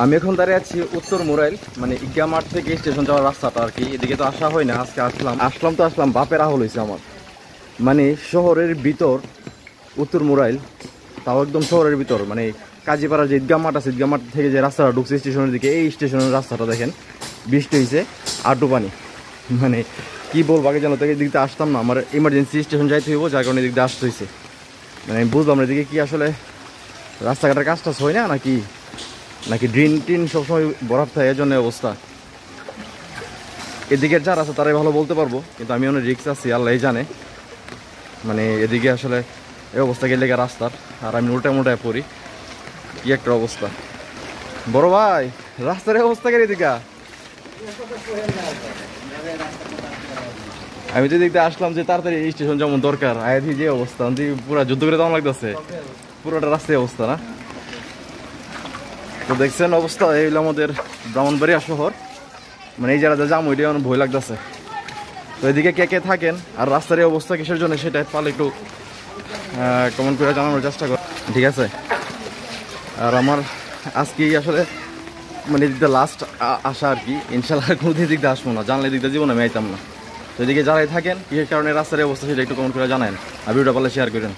আমি এখন দাঁড়িয়ে আছি উত্তর মোরাইল, মানে ইগা মাঠ থেকে স্টেশন যাওয়ার রাস্তাটা আর কি। এদিকে তো আসা হয় না, আজকে আসলাম বাপের আহল হয়েছে আমার। মানে শহরের ভিতর উত্তর মোরাইল, তাও একদম শহরের ভিতর, মানে কাজীপাড়ার যে ঈদগাহ মাঠ আছে, ঈদগাহ মাঠ থেকে যে রাস্তাটা ঢুকছে স্টেশনের দিকে, এই স্টেশনের রাস্তাটা দেখেন বৃষ্টি হয়েছে আটু পানি। মানে কি বলবো, আগে জানো তো এদিক দিয়ে আসতাম না, আমার ইমার্জেন্সি স্টেশন যাইতে হইব, যার কারণে এদিক দিয়ে আসতে হয়েছে। মানে আমি বুঝলাম না এদিকে কি আসলে রাস্তাঘাটের কাজ টাজ হয় না নাকি নাকি ড্রিন টিন সবসময় বরফ থাকে, এর জন্য অবস্থা। এদিকের যারা আছে তারাই ভালো বলতে পারবো, কিন্তু আমি অনেক রিক্স আছি, আল্লাহ জানে। মানে এদিকে আসলে এই অবস্থা গেলে রাস্তার, আর আমি উল্টায় পড়ি, কি একটা অবস্থা। বড় ভাই, রাস্তার অবস্থা কেন এদিকে? আমি তো এদিকে আসলাম যে তাড়াতাড়ি স্টেশন যেমন দরকার, আয়াদি যে অবস্থা পুরো যুদ্ধ করে তেমন লাগতেছে, পুরোটা রাস্তায় অবস্থা না। তো দেখছেন অবস্থা, এই হলো আমাদের ব্রাহ্মণবাড়িয়া শহর। মানে এই জায়গাতে যাম ওইটাই আমার ভয় লাগতেছে। তো এদিকে কে কে থাকেন আর রাস্তার এই অবস্থা কিসের জন্য, সেটা পালে একটু কমেন্ট করে জানানোর চেষ্টা কর, ঠিক আছে? আর আমার আজকে আসলে মানে দিকটা লাস্ট আসা আর কি, ইনশাল্লাহ কোনোদিন দিকটা আসবো না, জানলে দিকটা জীবনে আমি আইতাম না। তো এদিকে যারাই থাকেন কিসের কারণে রাস্তার অবস্থা, সেটা একটু কমেন্ট করে জানান, আর ভিডিওটা পারলে শেয়ার করেন।